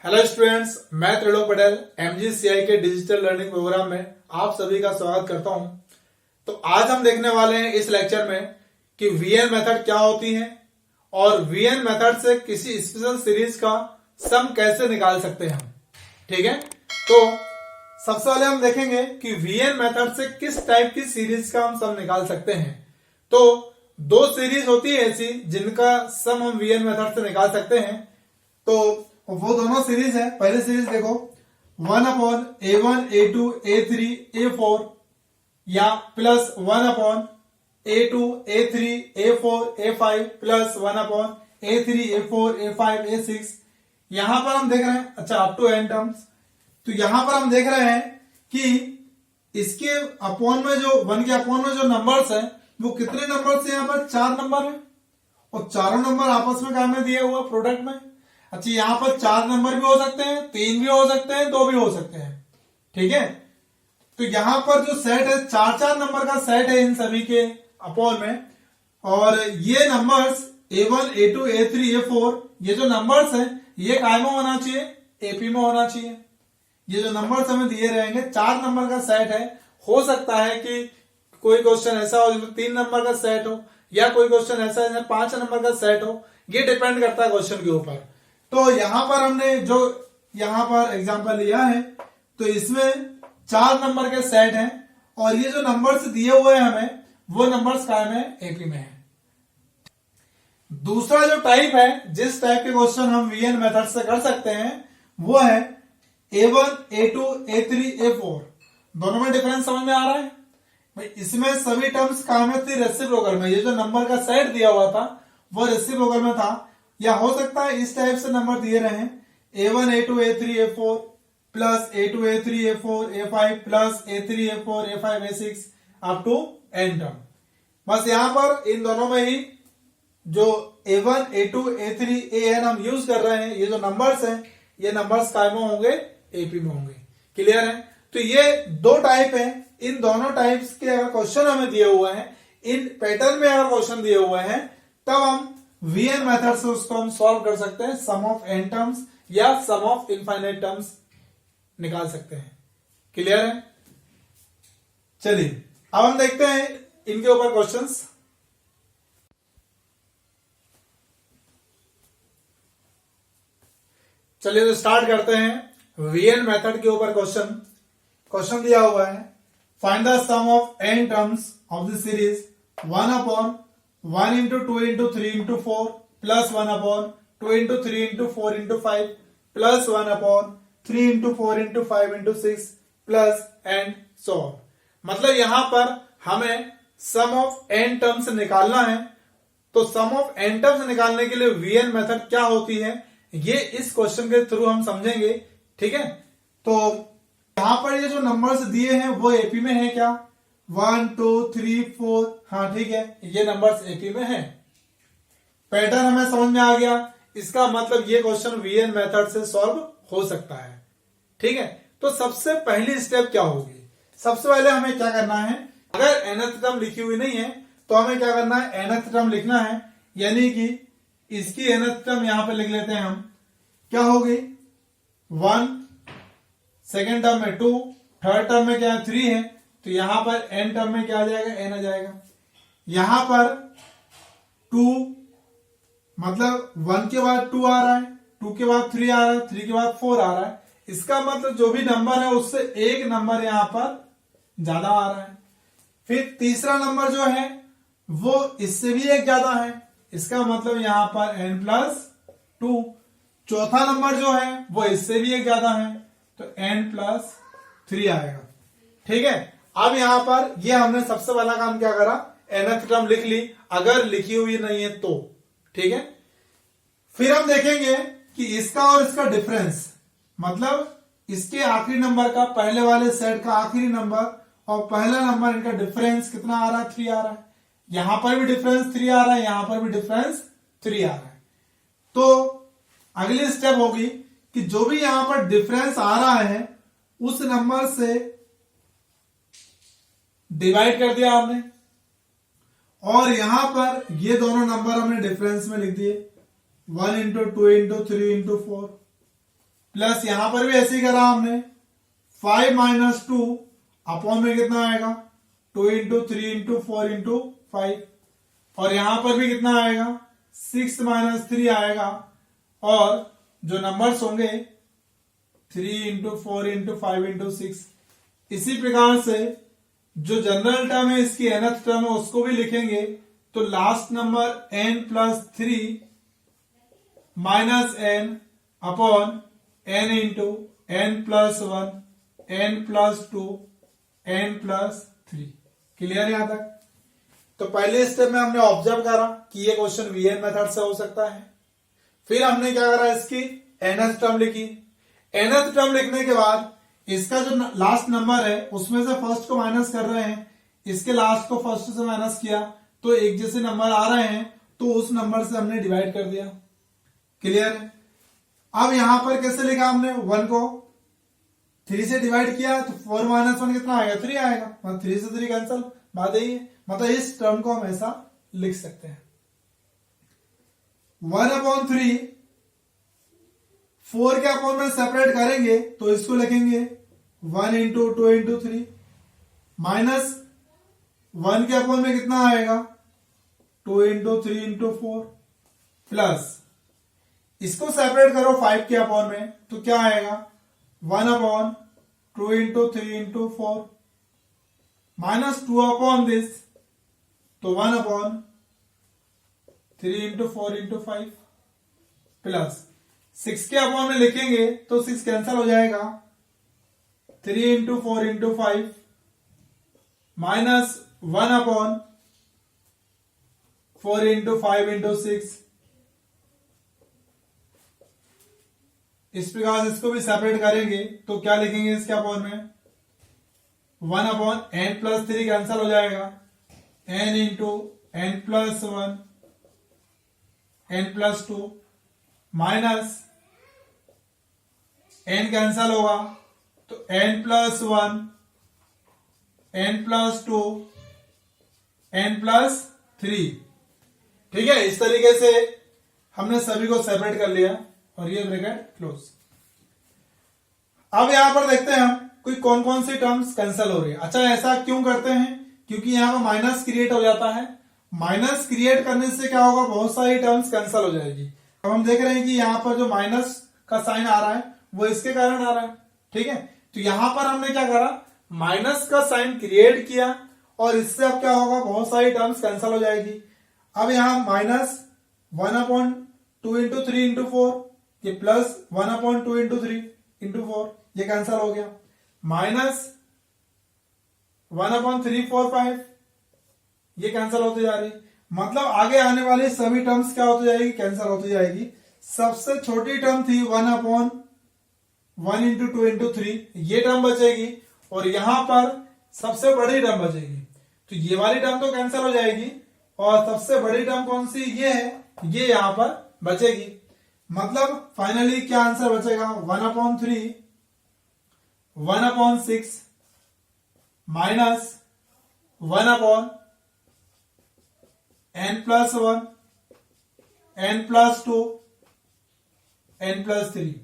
Hello students, मैं Trilok Patel MGCI के digital learning programme में आप सभी का स्वागत करता हूं। तो आज हम देखने वाले हैं इस लेक्चर में कि VN मेथड क्या होती है और VN मेथड से किसी स्पेशल सीरीज का सम कैसे निकाल सकते हैं हम। ठीक है, तो सबसे पहले हम देखेंगे कि VN मेथड से किस टाइप की सीरीज का हम सम निकाल सकते हैं। तो दो सीरीज होती है ऐसी जिनका सम हम VN मेथड से निकाल सकते हैं। तो वो दोनों सीरीज है। पहली सीरीज देखो 1/A1 A2 A3 A4 या plus 1/A2 A3 A4 A5 plus 1/A3 A4 A5 A6। यहां पर हम देख रहे हैं, अच्छा अप टू n टर्म्स। तो यहां पर हम देख रहे हैं कि इसके अपॉन में जो 1 के अपॉन में जो नंबर्स है वो कितने नंबर से, यहां पर 4 नंबर है और चारों नंबर आपस में काम में दिए हुआ प्रोडक्ट में। अच्छा, यहां पर 4 नंबर भी हो सकते हैं, 3 भी हो सकते हैं, 2 भी हो सकते हैं। ठीक है, तो यहां पर जो सेट है 4 नंबर का सेट है इन सभी के अपॉन में। और ये numbers A1 A2 A3 A4 ये जो नंबर्स है ये काय में होना चाहिए, AP में होना चाहिए। ये जो नंबर्स हमें दिए रहेंगे 4 नंबर का सेट है। हो सकता है कि कोई क्वेश्चन ऐसा हो जिसमें 3 नंबर का सेट हो, या कोई क्वेश्चन ऐसा है 5 नंबर का सेट हो। ये डिपेंड करता है क्वेश्चन के ऊपर। तो यहां पर हमने जो यहां पर एग्जांपल लिया है तो इसमें 4 नंबर के सेट हैं और ये जो नंबर्स दिए हुए हैं हमें वो नंबर्स काय में, AP में है। दूसरा जो टाइप है, जिस टाइप के क्वेश्चन हम VN मेथड से कर सकते हैं वो है A1 A2 A3 A4। दोनों में डिफरेंस समझ में आ रहा है भाई। इसमें सभी टर्म्स काय में थी, रेसिप्रोकल में। ये जो नंबर का सेट दिया हुआ था वो रेसिप्रोकल में था। या हो सकता है इस टाइप से नंबर दिए रहे A1 A2 A3 A4 plus A2 A3 A4 A5 plus A3 A4 A5 A6 up to n term. बस यहां पर इन दोनों में ही जो A1 A2 A3 AN हम यूज कर रहे हैं, ये जो नंबर्स हैं ये नंबर्स काय में होंगे, AP में होंगे। क्लियर है? तो ये दो टाइप है। इन दोनों टाइप्स के अगर क्वेश्चन हमें दिए हुए हैं, इन पैटर्न में अगर क्वेश्चन दिए हुए हैं, तब हम VN मेथड से उसको हम सॉल्व कर सकते हैं। सम ऑफ n टर्म्स या सम ऑफ इनफाइनाइट टर्म्स निकाल सकते हैं। क्लियर है? चलिए अब हम देखते हैं इनके ऊपर क्वेश्चंस। चलिए तो स्टार्ट करते हैं VN मेथड के ऊपर। क्वेश्चन दिया हुआ है, find the sum of n terms of the series 1/1 into 2 into 3 into 4 plus 1/2 into 3 into 4 into 5 plus 1/3 into 4 into 5 into 6 plus and so on। मतलब यहां पर हमें सम ऑफ n टर्म्स निकालना है। तो सम ऑफ n टर्म्स निकालने के लिए VN मेथड क्या होती है ये इस क्वेश्चन के थ्रू हम समझेंगे। ठीक है, तो यहां पर ये जो नंबर्स दिए हैं वो AP में है क्या? 1 2 3 4, हाँ ठीक है, ये नंबर्स AP में है। पैटर्न हमें समझ में आ गया। इसका मतलब ये क्वेश्चन VN मेथड से सॉल्व हो सकता है। ठीक है, तो सबसे पहली स्टेप क्या होगी? सबसे पहले हमें क्या करना है, अगर nth टर्म लिखी हुई नहीं है तो हमें क्या करना है, nth टर्म लिखना है। यानी कि इसकी nth टर्म यहां पर लिख लेते हैं हम। क्या होगी? 1, सेकेंड टर्म में 2, थर्ड टर्म में क्या है 3 है। तो यहां पर n टर्म में क्या आ जाएगा, n आ जाएगा। यहां पर 2 मतलब 1 के बाद 2 आ रहा है, 2 के बाद 3 आ रहा है, 3 के बाद 4 आ रहा है। इसका मतलब जो भी नंबर है उससे एक नंबर यहां पर ज्यादा आ रहा है। फिर तीसरा नंबर जो है वो इससे भी एक ज्यादा है। इसका मतलब यहां पर n+2। चौथा नंबर जो है वो इससे भी एक ज्यादा है, तो n+3 आएगा। ठीक है, अब यहां पर ये हमने सबसे पहला काम क्या करा, nth टर्म लिख ली, अगर लिखी हुई नहीं है तो। ठीक है, फिर हम देखेंगे कि इसका और इसका डिफरेंस, मतलब इसके आखिरी नंबर का पहले वाले सेट का आखिरी नंबर और पहला नंबर, इनका डिफरेंस कितना आ रहा है, 3 आ रहा है। यहां पर भी डिफरेंस 3 आ रहा है, यहां पर भी डिफरेंस 3 आ रहा है। तो अगली स्टेप होगी कि जो भी यहां पर डिफरेंस आ रहा है उस नंबर से डिवाइड कर दिया हमने, और यहां पर ये दोनों नंबर हमने डिफरेंस में लिख दिए। 1 into 2 into 3 into 4 प्लस यहां पर भी ऐसे ही करा हमने 5 माइनस 2 अपॉन में कितना आएगा 2 इंटू 3 इंटू 4 इंटू 5 और यहां पर भी कितना आएगा 6 माइनस 3 आएगा और जो नंबर्स होंगे 3 इंटू 4 इंटू 5 इंटू 6। इसी प्रकार से जो जनरल टर्म है इसकी nth टर्म है उसको भी लिखेंगे तो last number n plus 3 minus n upon n into n plus 1 n plus 2 n plus 3। Clear यहां तक? तो पहले स्टेप में हमने ऑब्जर्व करा कि ये क्वेश्चन वीएन मेथड से हो सकता है। फिर हमने क्या करा इसकी nth टर्म लिखी। nth टर्म लिखने के बाद इसका जो लास्ट नंबर है उसमें से फर्स्ट को माइनस कर रहे हैं, इसके लास्ट को फर्स्ट से माइनस किया तो एक जैसे नंबर आ रहे हैं तो उस नंबर से हमने डिवाइड कर दिया। क्लियर है? अब यहां पर कैसे लिखा हमने 1 को 3 से डिवाइड किया तो 4 माइनस 1 कितना आएगा 3 आएगा, मतलब 3 से 3 कैंसल, बात यही है। मतलब इस टर्म को हम ऐसा लिख सकते हैं 1/3 4 के अपॉन में सेपरेट करेंगे तो इसको लिखेंगे 1 इंटू 2 इंटू 3 माइनस 1 के अपॉन में कितना आएगा 2 इंटू 3 इंटू 4 प्लस इसको सेपरेट करो 5 के अपॉन में तो क्या आएगा 1/2 into 3 into 4 minus 2 upon this तो 1/3 इंटू 4 इंटू 5 प्लस 6 के अपॉन में लिखेंगे तो 6 कैंसल हो जाएगा 3 into 4 into 5 minus 1/4 into 5 into 6। इस प्रकार से इसको भी सेपरेट करेंगे तो क्या लिखेंगे इसके अपॉन में 1/n प्लस 3 कैंसल हो जाएगा n into n plus 1 n plus 2 minus n cancel होगा तो n plus 1 n plus 2 n plus 3। ठीक है, इस तरीके से हमने सभी को सेपरेट कर लिया और ये ब्रैकेट क्लोज। अब यहां पर देखते हैं हम कोई कौन कौन सी टर्म्स कैंसिल हो रही है। अच्छा, ऐसा क्यों करते हैं? क्योंकि यहां पर माइनस क्रिएट हो जाता है। माइनस क्रिएट करने से क्या होगा, बहुत सारी टर्म्स कैंसिल हो जाएगी। अब हम देख रहे हैं कि यहां पर जो माइनस का साइन आ रहा है वो इसके कारण आ रहा है। ठीक है, तो यहां पर हमने क्या करा, माइनस का साइन क्रिएट किया और इससे अब क्या होगा, बहुत सारी टर्म्स कैंसिल हो जाएगी। अब यहां माइनस 1/2 इंटू 3 इंटू 4 ये प्लस 1/2 इंटू 3 इंटू 4 ये कैंसिल हो गया, माइनस 1/3 4 5 ये कैंसिल होती जा रही। मतलब आगे आने वाली सभी टर्म्स क्या होती जाएगी, कैंसिल होती जाएगी। सबसे छोटी टर्म थी 1/1 इंटू 2 इंटू 3 ये टर्म बचेगी और यहां पर सबसे बड़ी टर्म बचेगी। तो ये वाली टर्म तो कैंसिल हो जाएगी और सबसे बड़ी टर्म कौन सी, ये है, ये यहां पर बचेगी। मतलब फाइनली क्या आंसर बचेगा, 1/3 1/6 minus 1/n plus 1 n plus 2 n plus 3।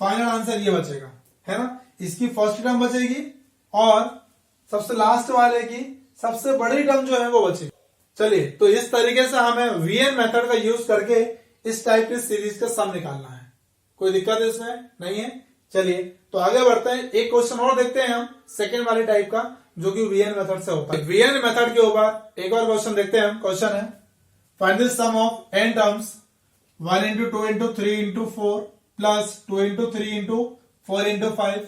Final answer ये बचेगा, है ना। इसकी फर्स्ट टर्म बचेगी और सबसे लास्ट वाले की सबसे बड़ी टर्म जो है वो बचेगी। चलिए, तो इस तरीके से हमें वीएन मेथड का यूज करके इस टाइप की सीरीज का सम निकालना है। कोई दिक्कत इसमें नहीं है। चलिए, तो आगे बढ़ते हैं। एक क्वेश्चन और देखते हैं हम सेकेंड वाले टाइप का, जो कि वीएन मेथड से होता है। वीएन मेथड के ऊपर एक और क्वेश्चन देखते हैं हम। क्वेश्चन है, find the sum of n terms 1 into 2 into 3 into 4 plus 2 into 3 into 4 into 5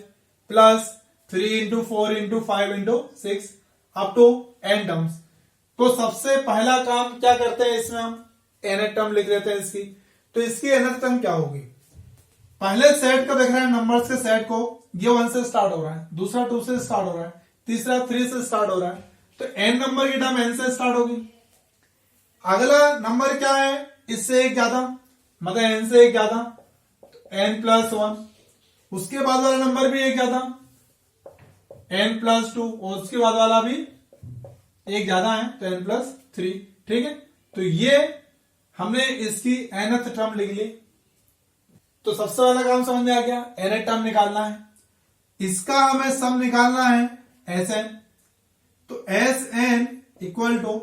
plus 3 into 4 into 5 into 6 up to n terms. तो सबसे पहला काम क्या करते हैं, इसमें हम nth टर्म लिख लेते हैं इसकी। तो इसकी nth टर्म क्या होगी, पहले सेट का देख रहे हैं, नंबर्स के सेट को, ये 1 से स्टार्ट हो रहा है, दूसरा 2 से स्टार्ट हो रहा है, तीसरा 3 से स्टार्ट हो रहा है। तो n नंबर की टर्म n से स्टार्ट होगी। अगला नंबर क्या है, इससे एक ज्यादा, मतलब n से एक ज्यादा, n प्लस 1। उसके बाद वाला नंबर भी एक ज्यादा, n प्लस 2, और उसके बाद वाला भी एक ज्यादा है तो n प्लस 3। ठीक है, तो ये हमने इसकी nth टर्म लिख ली। तो सबसे पहला काम समझ में आ गया, एन टर्म निकालना है, इसका हमें सम निकालना है एस एन। तो एस एन इक्वल टू,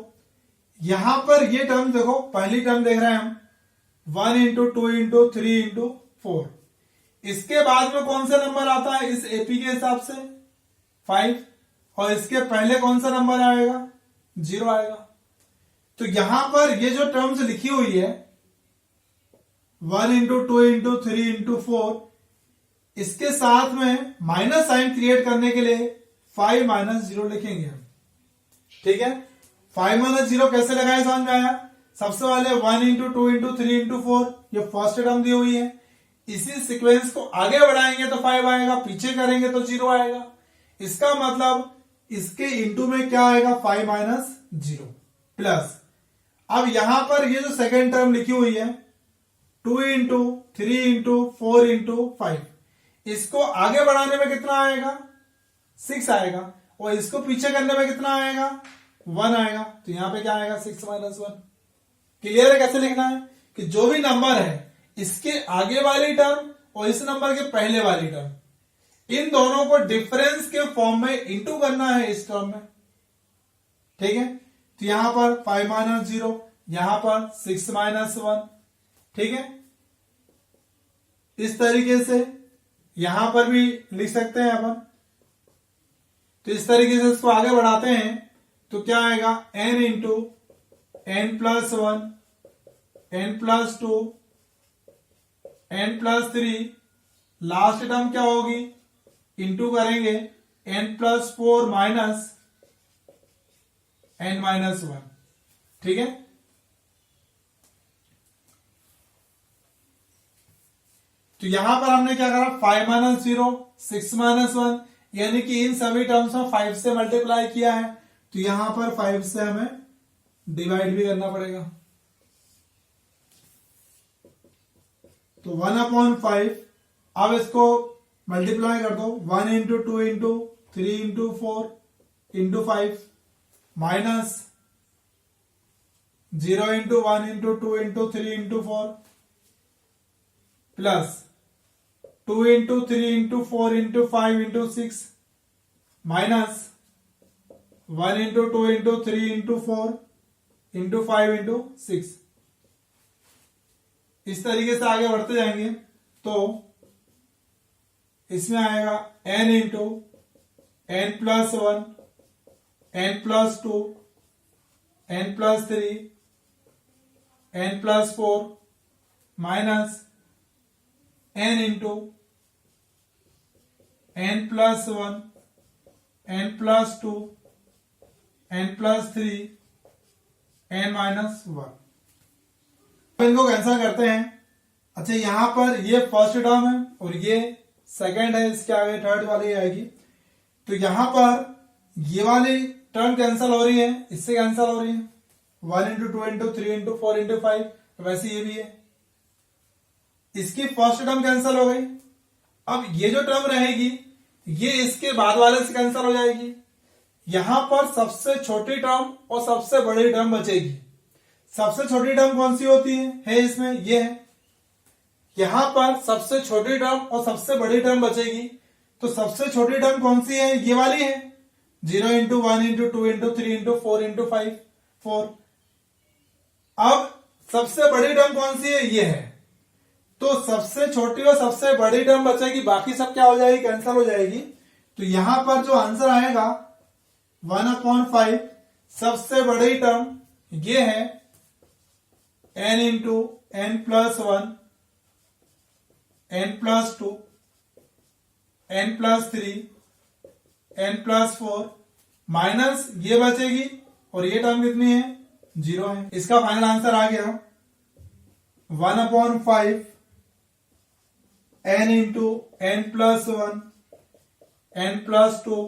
यहां पर ये टर्म देखो, पहली टर्म देख रहे हैं हम 1 इंटू 2 इंटू 3 इंटू 4, इसके बाद में कौन सा नंबर आता है इस एपी के हिसाब से 5, और इसके पहले कौन सा नंबर आएगा 0 आएगा। तो यहां पर ये जो टर्म्स लिखी हुई है 1 इंटू 2 इंटू 3 इंटू 4, इसके साथ में माइनस साइन क्रिएट करने के लिए 5 माइनस 0 लिखेंगे हम, ठीक है। 5 माइनस 0 कैसे लगाए समझ में आया। सबसे पहले 1 इंटू 2 इंटू 3 इंटू 4, ये फर्स्ट टर्म दी हुई है, इसी सीक्वेंस को आगे बढ़ाएंगे तो 5 आएगा, पीछे करेंगे तो 0 आएगा। इसका मतलब इसके इंटू में क्या आएगा 5 माइनस 0 प्लस, अब यहां पर ये जो सेकेंड टर्म लिखी हुई है 2 इंटू 3 इंटू 4 इंटू 5, इसको आगे बढ़ाने में कितना आएगा 6 आएगा, और इसको पीछे करने में कितना आएगा 1 आएगा। तो यहां पे क्या आएगा 6 माइनस 1। क्लियर है कैसे लिखना है कि जो भी नंबर है इसके आगे वाली टर्म और इस नंबर के पहले वाली टर्म, इन दोनों को डिफरेंस के फॉर्म में इंटू करना है इस टर्म में, ठीक है। तो यहां पर 5 माइनस 0, यहां पर 6 माइनस 1, ठीक है। इस तरीके से यहां पर भी लिख सकते हैं अपन। तो इस तरीके से इसको आगे बढ़ाते हैं तो क्या आएगा n into n plus 1, n plus 2, n plus 3, last term क्या होगी इंटू करेंगे n plus 4 minus n minus 1, ठीक है। तो यहां पर हमने क्या करा 5 माइनस 0, 6 माइनस 1, यानी कि इन सभी टर्म्स में 5 से मल्टीप्लाई किया है, तो यहां पर 5 से हमें डिवाइड भी करना पड़ेगा। तो 1/5, अब इसको मल्टीप्लाई कर दो, 1 into 2 into 3 into 4 into 5 minus 0 into 1 into 2 into 3 into 4 plus 2 into 3 into 4 into 5 into 6 minus 1 into 2 into 3 into 4 into 5 into 6। इस तरीके से आगे बढ़ते जाएंगे तो इसमें आएगा n into n plus 1, n plus 2, n plus 3, n plus 4 minus n into n plus 1, n plus 2, n plus 3, n minus 1। इनको कैंसिल करते हैं। अच्छा, यहां पर ये फर्स्ट टर्म है और ये सेकंड है, इसके आगे थर्ड वाली आएगी। तो यहां पर ये वाली टर्म कैंसिल हो रही है, इससे कैंसिल हो रही है 1 इंटू 2 इंटू 3 इंटू 4 इंटू 5, वैसे ये भी है, इसकी फर्स्ट टर्म कैंसिल हो गई। अब ये जो टर्म रहेगी ये इसके बाद वाले से कैंसिल हो जाएगी। यहां पर सबसे छोटी टर्म और सबसे बड़ी टर्म बचेगी। सबसे छोटी टर्म कौन सी होती है इसमें ये है। यहां पर सबसे छोटी टर्म और सबसे बड़ी टर्म बचेगी। तो सबसे छोटी टर्म कौन सी है, ये वाली है, 0 into 1 into 2 into 3 into 4 into 5 4। अब सबसे बड़ी टर्म कौन सी है, ये है। तो सबसे छोटी और सबसे बड़ी टर्म बचेगी, बाकी सब क्या हो जाएगी, कैंसिल हो जाएगी। तो यहां पर जो आंसर आएगा 1/5, सबसे बड़ी टर्म ये है n into n plus 1, n plus 2, n plus 3, n plus 4 minus ये बचेगी और ये टर्म कितनी है, 0 है। इसका फाइनल आंसर आ गया 1/5 n into n plus 1, n plus 2,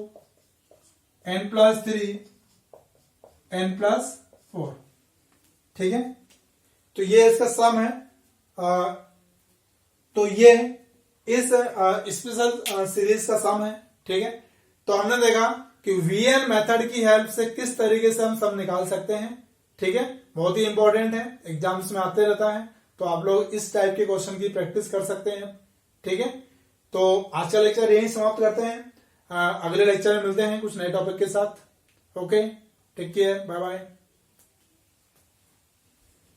n plus 3, n plus 4। ठीक है, तो ये इसका सम है। तो ये इस स्पेशल सीरीज का सम है। ठीक है, तो हमने देखा कि वीएन मेथड की हेल्प से किस तरीके से हम सम निकाल सकते हैं। ठीक है, बहुत ही इंपॉर्टेंट है, एग्जाम्स में आते रहता है। तो आप लोग इस टाइप के क्वेश्चन की प्रैक्टिस कर सकते हैं। ठीक है, तो आज का लेक्चर यही समाप्त करते हैं। अगले लेक्चर में मिलते हैं कुछ नए टॉपिक के साथ। Okay, take care, bye bye.